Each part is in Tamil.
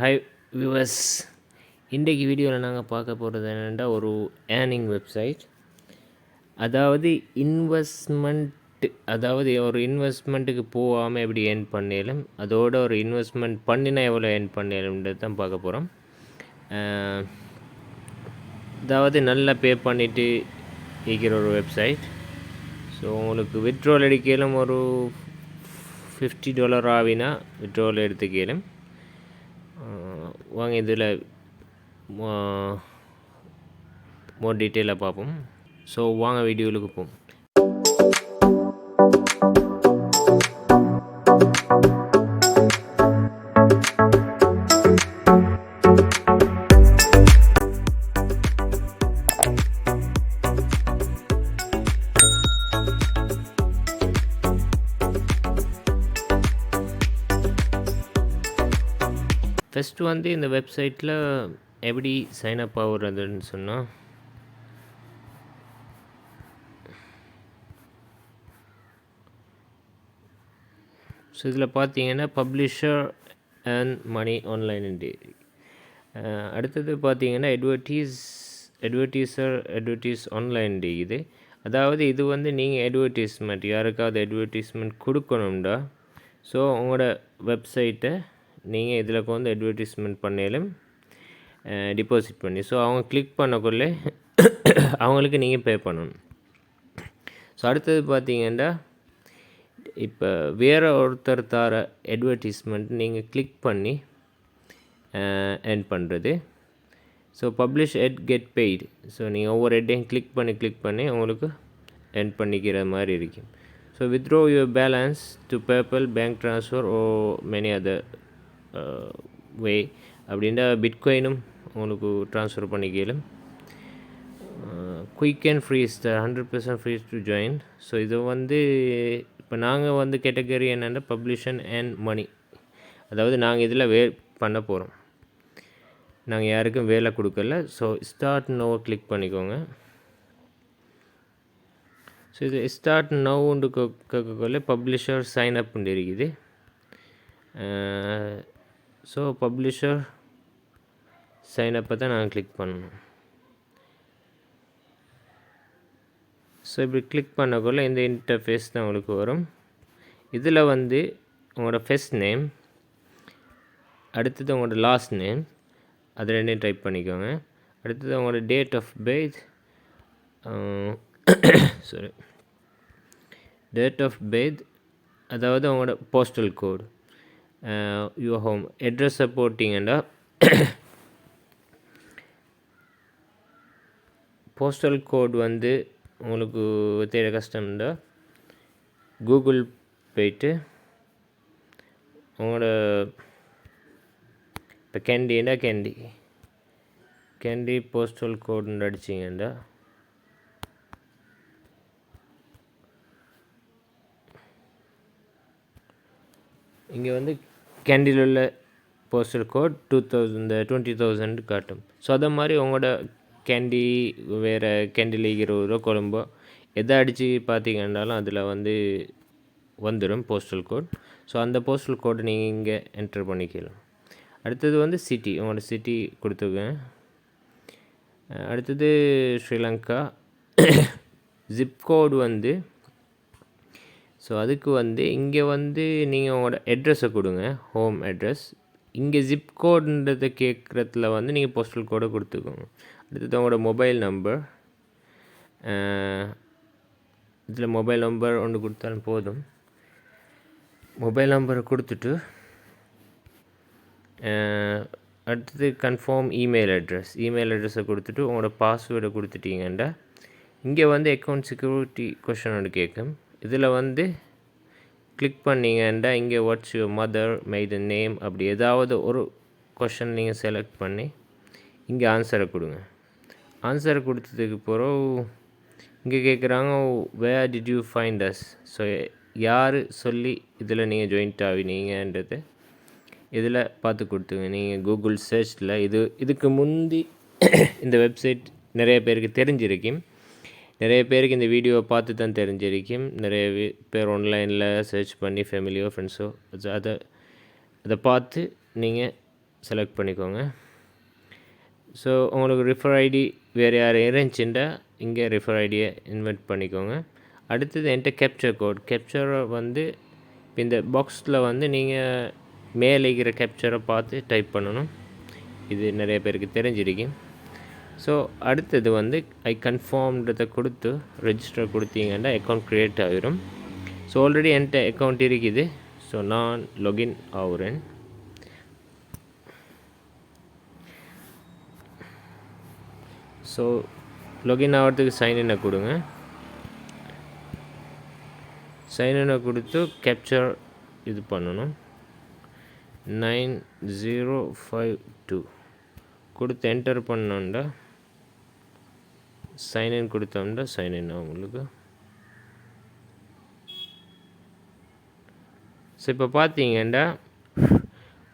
ஹாய் வியூவர்ஸ், இன்றைக்கி வீடியோவில் நாங்கள் பார்க்க போகிறது என்னென்னா ஒரு ஏர்னிங் வெப்சைட். அதாவது ஒரு இன்வெஸ்ட்மெண்ட்டுக்கு போகாமல் எப்படி ஏர்ன் பண்ணலும், அதோட ஒரு இன்வெஸ்ட்மெண்ட் பண்ணினா எவ்வளோ ஏர்ன் பண்ணலும்ன்றது தான் பார்க்க போகிறோம். அதாவது நல்லா பே பண்ணிவிட்டு இருக்கிற ஒரு வெப்சைட். ஸோ உங்களுக்கு வித்ட்ராவல் எடுக்கலும் ஒரு $50 ஆகினா வித்ட்ராவல் எடுத்துக்கலும். வாங்க இதில் மோர் டீட்டெயிலாக பார்ப்போம். ஸோ வாங்க வீடியோவுக்கு போவோம். ஃபஸ்ட்டு வந்து இந்த வெப்சைட்டில் எப்படி சைன்அப் ஆகுறதுன்னு சொன்னால், ஸோ இதில் பார்த்தீங்கன்னா பப்ளிஷர் அண்ட் மணி ஆன்லைன். அடுத்தது பார்த்தீங்கன்னா அட்வர்டைஸ் ஆன்லைன் இது. அதாவது இது வந்து நீங்கள் அட்வர்டைஸ்மெண்ட் யாருக்காவது அட்வர்டைஸ்மெண்ட் கொடுக்கணும்டா, ஸோ உங்களோட வெப்சைட்டை நீங்கள் இதில் வந்து அட்வர்டைஸ்மெண்ட் பண்ணாலும் டிபாசிட் பண்ணி, ஸோ அவங்க கிளிக் பண்ணக்குள்ளே அவங்களுக்கு நீங்கள் பே பண்ணணும். ஸோ அடுத்தது பார்த்தீங்கன்னா, இப்போ வேறு ஒருத்தர் தர அட்வர்டைஸ்மெண்ட் நீங்கள் கிளிக் பண்ணி ஏர்ன் பண்ணுறது. ஸோ பப்ளிஷ் எட் கெட் பெய்டு. ஸோ நீங்கள் ஒவ்வொரு எட்டையும் கிளிக் பண்ணி உங்களுக்கு ஏர்ன் பண்ணிக்கிற மாதிரி இருக்கும். So withdraw your balance to PayPal, bank transfer O many other way அப்படின்னா பிட்காயினும் உங்களுக்கு ட்ரான்ஸ்ஃபர் பண்ணிக்கலாம். Quick and freeze 100% freeze to join. So இது வந்து இப்போ நாங்கள் வந்து கேட்டகரி என்னென்னா பப்ளிஷன் அண்ட் மணி. அதாவது நாங்கள் இதில் பண்ண போகிறோம், நாங்கள் யாருக்கும் வேலை கொடுக்கல. ஸோ ஸ்டார்ட் நோ கிளிக் பண்ணிக்கோங்க. ஸோ இது ஸ்டார்ட் நோவுண்டு கேட்கக்குள்ள பப்ளிஷர் சைன் அப்னு இருக்குது. ஸோ பப்ளிஷர் சைன் அப்பை தான் நாங்கள் கிளிக் பண்ணணும். ஸோ இப்படி கிளிக் பண்ணக்குள்ள இந்த இன்டர்ஃபேஸ் தான் உங்களுக்கு வரும். இதில் வந்து உங்களோட ஃபர்ஸ்ட் நேம், அடுத்தது உங்களோட லாஸ்ட் நேம், அது ரெண்டையும் டைப் பண்ணிக்கோங்க. அடுத்தது உங்களோட டேட் ஆஃப் பர்த், அதாவது உங்களோட போஸ்டல் கோட், யுவர் ஹோம் அட்ரஸை போட்டிங்கன்னா போஸ்டல் கோட் வந்து உங்களுக்கு தேட கஷ்டம்னா கூகுள் போயிட்டு உங்களோட இப்போ கேண்டி போஸ்டல் கோடுன்னு அடிச்சிங்கன்னா இங்கே வந்து கேண்டியில் உள்ள போஸ்டல் கோட் 20,000 காட்டும். ஸோ அதை மாதிரி உங்களோட கேண்டி வேறு கேண்டில் 20 கொழும்போ எதை அடித்து பார்த்தீங்கன்னாலும் அதில் வந்து வந்துடும் போஸ்டல் கோட். ஸோ அந்த போஸ்டல் கோடை நீங்கள் இங்கே என்டர் பண்ணிக்கலாம். அடுத்தது வந்து சிட்டி, உங்களோட சிட்டி கொடுத்துக்கங்க. அடுத்தது ஸ்ரீலங்கா. ஜிப் கோடு வந்து, ஸோ அதுக்கு வந்து இங்கே வந்து நீங்கள் உங்களோட அட்ரஸை கொடுங்க, ஹோம் அட்ரஸ். இங்கே ஜிப் கோடுன்றதை கேட்குறதுல வந்து நீங்கள் போஸ்டல் கோடை கொடுத்துக்கோங்க. அடுத்தது உங்களோட மொபைல் நம்பர், இதில் மொபைல் நம்பர் ஒன்று கொடுத்தாலும் போதும். மொபைல் நம்பரை கொடுத்துட்டு அடுத்தது கன்ஃபார்ம் இமெயில் அட்ரஸை கொடுத்துட்டு உங்களோட பாஸ்வேர்டை கொடுத்துட்டீங்கன்னா இங்கே வந்து அக்கௌண்ட் செக்யூரிட்டி கொஷின் ஒன்று கேட்கும். இதில் வந்து கிளிக் பண்ணிங்கன்னா இங்கே what's your mother maiden name அப்படி ஏதாவது ஒரு கொஷின் நீங்கள் செலக்ட் பண்ணி இங்கே ஆன்சரை கொடுங்க. ஆன்சரை கொடுத்ததுக்கு பிறகு இங்கே கேட்குறாங்க where did you find us. So யார் சொல்லி இதில் நீங்கள் ஜாயின்ட் ஆகினீங்கன்றது இதில் பார்த்து கொடுத்துங்க. நீங்கள் கூகுள் சர்ச்சில் இதுக்கு முந்தி இந்த வெப்சைட் நிறைய பேருக்கு தெரிஞ்சிருக்கும். நிறைய பேருக்கு இந்த வீடியோவை பார்த்து தான் தெரிஞ்சிருக்கும். நிறைய பேர் ஆன்லைனில் சர்ச் பண்ணி ஃபேமிலியோ ஃப்ரெண்ட்ஸோ அதை பார்த்து நீங்கள் செலக்ட் பண்ணிக்கோங்க. ஸோ உங்களுக்கு ரெஃபர் ஐடி வேறு யார் இருந்துச்சுன்னா இங்கே ரெஃபர் ஐடியை இன்வெர்ட் பண்ணிக்கோங்க. அடுத்தது என்கிட்ட கேப்சர் கோட். கேப்சரை வந்து இப்போ இந்த பாக்ஸில் வந்து நீங்கள் மேலே இருக்கிற கேப்சரை பார்த்து டைப் பண்ணணும். இது நிறைய பேருக்கு தெரிஞ்சிருக்கும். ஸோ அடுத்தது வந்து ஐ கன்ஃபார்ம்ன்றதை கொடுத்து ரெஜிஸ்டர் கொடுத்தீங்கன்னா அக்கௌண்ட் க்ரியேட் ஆகிரும். ஸோ ஆல்ரெடி என்கிட்ட அக்கௌண்ட் இருக்குது. ஸோ நான் லாகின் ஆகுறேன். ஸோ லாகின் ஆகிறதுக்கு சைன்இன்னை கொடுங்க. சைன்இன்னை கொடுத்து கேப்சர் இது பண்ணணும். 9052 கொடுத்து என்டர் பண்ணோண்டா சைன்இன் கொடுத்தோம்னா சைன்இன் ஆகும் உங்களுக்கு. ஸோ இப்போ பார்த்தீங்கன்னா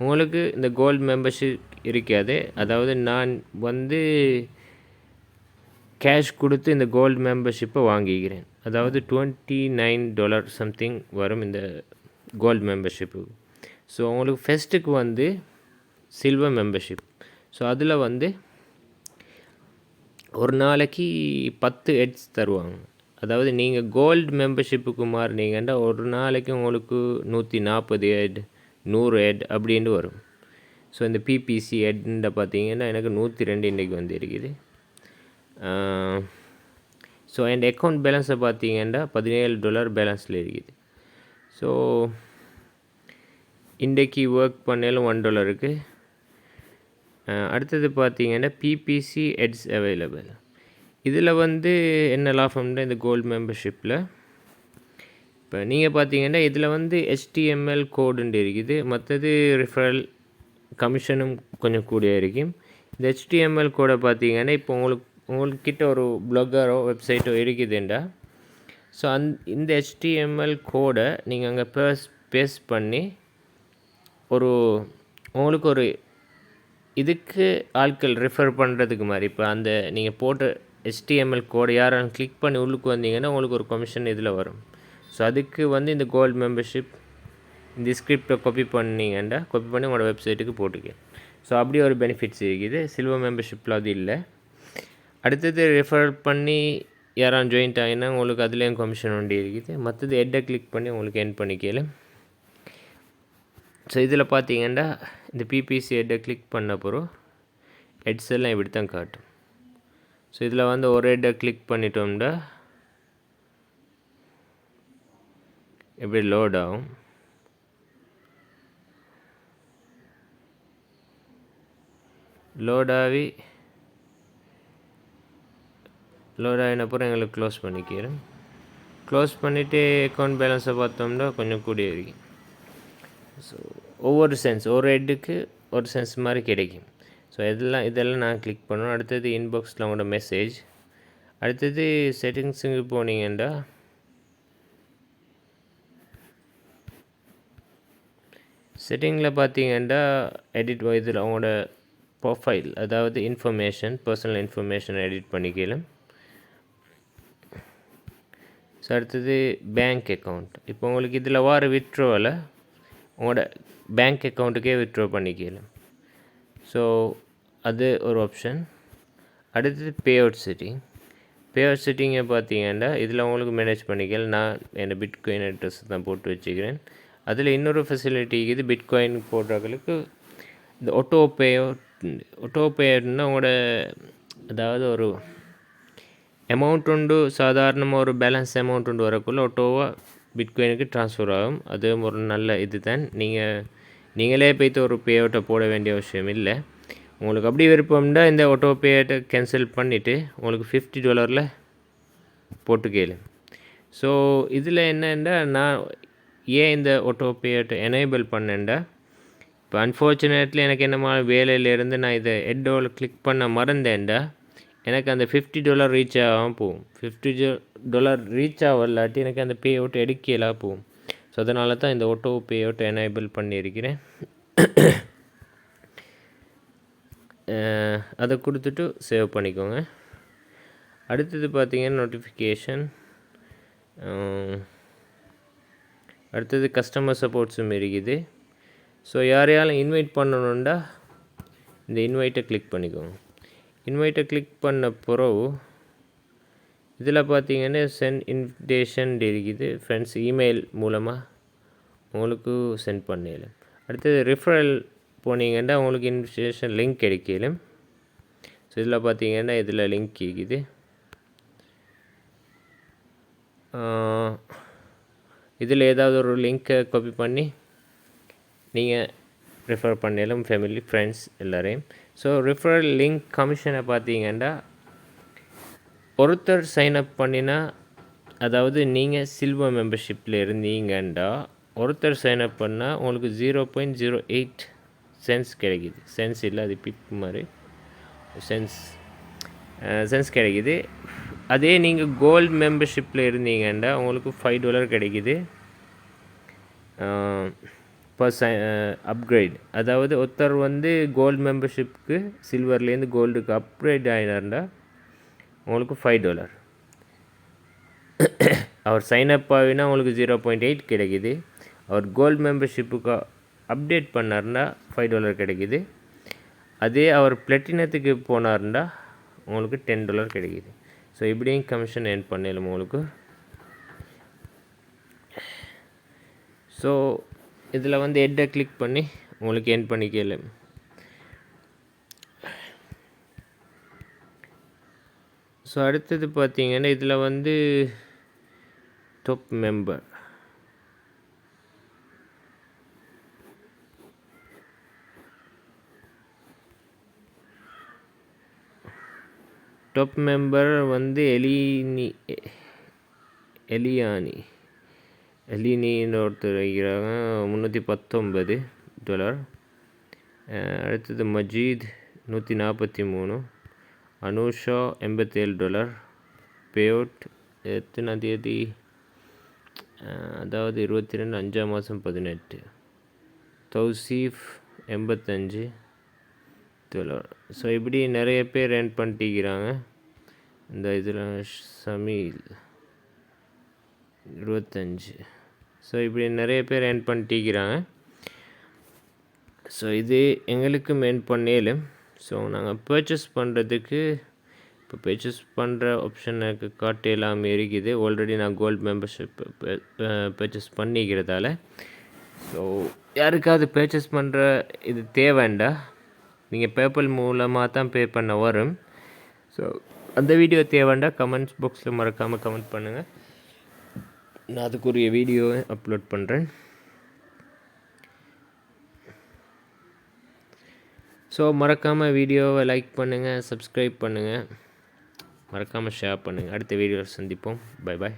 உங்களுக்கு இந்த கோல்டு மெம்பர்ஷிப் இருக்காது. அதாவது நான் வந்து கேஷ் கொடுத்து இந்த கோல்டு மெம்பர்ஷிப்பை வாங்கிக்கிறேன். அதாவது $29 சம்திங் வரும் இந்த கோல்டு மெம்பர்ஷிப்பு. ஸோ உங்களுக்கு ஃபஸ்ட்டுக்கு வந்து சில்வர் மெம்பர்ஷிப். ஸோ அதில் வந்து ஒரு நாளைக்கு 10 எட்ஸ் தருவாங்க. அதாவது நீங்கள் கோல்டு மெம்பர்ஷிப்புக்கு மாறினீங்கன்னா ஒரு நாளைக்கு உங்களுக்கு 140 எட் 100 எட் அப்படின்ட்டு வரும். ஸோ இந்த பிபிசி எட்ன்ற பார்த்தீங்கன்னா எனக்கு 102 இன்றைக்கி வந்து இருக்குது. ஸோ என் அக்கௌண்ட் பேலன்ஸை பார்த்தீங்கன்னா $17 பேலன்ஸில் இருக்குது. ஸோ இன்றைக்கி ஒர்க் பண்ணாலும் $1 இருக்குது. அடுத்தது பார்த்தீங்கன்னா பிபிசி எட்ஸ் அவைலபிள். இதில் வந்து என்ன லாபம்னா இந்த கோல்டு மெம்பர்ஷிப்பில் இப்போ நீங்கள் பார்த்தீங்கன்னா இதில் வந்து HTML கோடுன்னு இருக்குது. மற்றது ரெஃபரல் கமிஷனும் கொஞ்சம் கூட இருக்கும். இந்த HTML கோடை பார்த்தீங்கன்னா இப்போ உங்கள்கிட்ட ஒரு ப்ளாகரோ வெப்சைட்டோ இருக்குதுண்டா, ஸோ இந்த HTML கோடை நீங்கள் அங்கே பேஸ்ட் பண்ணி உங்களுக்கு ஒரு இதுக்கு ஆட்கள் ரெஃபர் பண்ணுறதுக்கு மாதிரி இப்போ அந்த நீங்கள் போட்ட HTML கோடை யாரும் கிளிக் பண்ணி உள்ளுக்கு வந்தீங்கன்னா உங்களுக்கு ஒரு கமிஷன் இதில் வரும். ஸோ அதுக்கு வந்து இந்த கோல்டு மெம்பர்ஷிப் இந்த ஸ்கிரிப்டை காப்பி பண்ணி உங்களோட வெப்சைட்டுக்கு போட்டுக்க. ஸோ அப்படி ஒரு பெனிஃபிட்ஸ் இருக்குது. சில்வர் மெம்பர்ஷிப்பில் அது இல்லை. அடுத்தது ரெஃபர் பண்ணி யாரும் ஜாயின்ட் ஆகினா உங்களுக்கு அதுலேயும் கமிஷன் ஒன்று இருக்குது. மற்றது ஹெட்டை கிளிக் பண்ணி உங்களுக்கு என் பண்ணிக்கல. ஸோ இதில் பார்த்தீங்கன்னா இந்த பிபிசி ஹெட்டை கிளிக் பண்ண பிறகு ஹெட்ஸ் எல்லாம் இப்படி தான் காட்டும். ஸோ இதில் வந்து ஒரு ஹெட்டை கிளிக் பண்ணிட்டோம்னா எப்படி லோட் ஆகும். லோட் ஆகின அப்புறம் எங்களுக்கு க்ளோஸ் பண்ணிக்கிறேன். க்ளோஸ் பண்ணிவிட்டு அக்கௌண்ட் பேலன்ஸை பார்த்தோம்னா கொஞ்சம் கூடிய இருக்கும். ஸோ ஒவ்வொரு ஒரு ஹெட்டுக்கு ஒரு சென்ஸ் மாதிரி கிடைக்கும். ஸோ இதெல்லாம் நான் கிளிக் பண்ணணும். அடுத்தது இன்பாக்ஸில் உங்களோட மெசேஜ். அடுத்தது செட்டிங்ஸுக்கு போனீங்கன்னா செட்டிங்கில் பார்த்தீங்கன்னா எடிட் இதில் அவங்களோட ப்ரொஃபைல் அதாவது பர்சனல் இன்ஃபர்மேஷன் எடிட் பண்ணிக்கலாம். ஸோ அடுத்தது பேங்க் அக்கௌண்ட். இப்போ உங்களுக்கு இதில் வர வித்ட்ரோவில் உங்களோட பேங்க் அக்கௌண்ட்டுக்கே வித்ட்ரா பண்ணிக்கலாம். ஸோ அது ஒரு ஆப்ஷன். அடுத்தது பேஅவுட் செட்டிங்கை பார்த்தீங்கன்னா இதில் உங்களுக்கு மேனேஜ் பண்ணிக்கலாம். நான் என்னோடய பிட்காயின் அட்ரஸ் தான் போட்டு வச்சுக்கிறேன். அதில் இன்னொரு ஃபெசிலிட்டி இருக்குது. பிட்காயின் போடுறவங்களுக்கு இந்த ஆட்டோ பேஅவுட்னா உங்களோட அதாவது ஒரு அமௌண்ட் உண்டு, சாதாரணமாக ஒரு பேலன்ஸ் அமௌண்ட் உண்டு வரக்குள்ளே ஆட்டோவாக பிட்காயினுக்கு ட்ரான்ஸ்ஃபர் ஆகும். அதுவும் ஒரு நல்ல இது தான். நீங்களே போய்த்து ஒரு பேஅவுட்டை போட வேண்டிய அவசியம் இல்லை. உங்களுக்கு அப்படி விருப்பம்னா இந்த ஆட்டோ பேஅவுட்டை கேன்சல் பண்ணிவிட்டு உங்களுக்கு $50 போட்டுக்கலும். ஸோ இதில் என்னென்னா நான் ஏன் இந்த ஆட்டோ பேஅவுட்டை எனேபிள் பண்ணேன்டா, இப்போ அன்ஃபார்ச்சுனேட்லி எனக்கு என்னமா வேலையிலேருந்து நான் இதை $8 கிளிக் பண்ண மறந்தேன்டா எனக்கு அந்த $50 ரீச் ஆகாமல் போகும். $50 ரீச் ஆகலாட்டி எனக்கு அந்த பே அவுட் எடுக்கலாம் போகும். ஸோ அதனால தான் இந்த ஆட்டோ பே அவுட்டை எனேபிள் பண்ணியிருக்கிறேன். அதை கொடுத்துட்டு சேவ் பண்ணிக்கோங்க. அடுத்தது பார்த்தீங்கன்னா நோட்டிஃபிகேஷன். அடுத்தது கஸ்டமர் சப்போர்ட்ஸும் இருக்குது. ஸோ யாரையாலும் இன்வைட் பண்ணணுன்னா இந்த இன்வைட்டை கிளிக் பண்ணிக்கோங்க. இன்வைட்டை கிளிக் பண்ண பிறகு இதில் பார்த்தீங்கன்னா சென்ட் இன்விடேஷன் இருக்குது. ஃப்ரெண்ட்ஸ் இமெயில் மூலமாக உங்களுக்கு சென்ட் பண்ணிடலாம். அடுத்தது ரெஃபரல் போனீங்கன்னா உங்களுக்கு இன்விடேஷன் லிங்க் கிடைக்கலும். ஸோ இதில் பார்த்தீங்கன்னா இதில் லிங்க் இருக்குது. இதில் ஏதாவது ஒரு லிங்க்கை காப்பி பண்ணி நீங்கள் ரெஃபர் பண்ணிடலாம் ஃபேமிலி ஃப்ரெண்ட்ஸ் எல்லோரையும். ஸோ ரெஃபரல் லிங்க் கமிஷனை பார்த்தீங்கன்னா ஒருத்தர் சைன்அப் பண்ணினா, அதாவது நீங்கள் சில்வர் மெம்பர்ஷிப்பில் இருந்தீங்கண்டா ஒருத்தர் சைன்அப் பண்ணால் உங்களுக்கு 0.08 சென்ஸ் கிடைக்கிது. சென்ஸ் இல்லை, அது பிப் மாதிரி சென்ஸ் கிடைக்கிது. அதே நீங்கள் கோல்டு மெம்பர்ஷிப்பில் இருந்தீங்கன்னா உங்களுக்கு $5 கிடைக்கிது பர் அப்கிரேட். அதாவது ஒருத்தர் வந்து கோல்டு மெம்பர்ஷிப்புக்கு சில்வர்லேருந்து கோல்டுக்கு அப்கிரேட் ஆகினார்டா உங்களுக்கு $5. அவர் சைன்அப் ஆகினா உங்களுக்கு 0.8 கிடைக்கிது. அவர் கோல்டு மெம்பர்ஷிப்புக்கு அப்டேட் பண்ணார்னா $5 கிடைக்கிது. அதே அவர் பிளாட்டினத்துக்கு போனார்னா உங்களுக்கு $10 கிடைக்கிது. ஸோ இப்படியும் கமிஷன் ஏர்ன் பண்ணலாம் உங்களுக்கு. ஸோ இதில் வந்து ஹெட்டை கிளிக் பண்ணி உங்களுக்கு ஏர்ன் பண்ணிக்கலாம். ஸோ அடுத்தது பார்த்தீங்கன்னா இதில் வந்து டாப் மெம்பர் வந்து எலினின்னு ஒருத்தர் வைக்கிறாங்க, $319. அடுத்தது மஜீத் $143, அனுஷா $87, பேவுட் எத்தனை தேதி, அதாவது 22/5/18, தௌசீஃப் $85. ஸோ இப்படி நிறைய பேர் ஏர்ன் பண்ணிட்டிருக்கிறாங்க. இந்த இதில் சமீல் 25. ஸோ இப்படி நிறைய பேர் ஏர்ன் பண்ணிட்டிருக்கிறாங்க. ஸோ இது எங்களுக்கும் ஏர்ன் பண்ணேலும். ஸோ நாங்கள் பர்ச்சேஸ் பண்ணுறதுக்கு இப்போ பர்ச்சேஸ் பண்ணுற ஆப்ஷன் எனக்கு காட்டு எல்லாமே இருக்குது. ஆல்ரெடி நான் கோல்டு மெம்பர்ஷிப் பர்ச்சேஸ் பண்ணிக்கிறதால. ஸோ யாருக்காவது பர்ச்சேஸ் பண்ணுற இது தேவைண்டா நீங்கள் பேபால் மூலமாக தான் பே பண்ண வரும். ஸோ அந்த வீடியோ தேவைண்டா கமெண்ட்ஸ் பாக்ஸில் மறக்காமல் கமெண்ட் பண்ணுங்கள். நான் அதுக்குரிய வீடியோவை அப்லோட் பண்ணுறேன். ஸோ மறக்காமல் வீடியோவை லைக் பண்ணுங்கள், சப்ஸ்கிரைப் பண்ணுங்கள், மறக்காமல் ஷேர் பண்ணுங்கள். அடுத்த வீடியோவில் சந்திப்போம். Bye bye.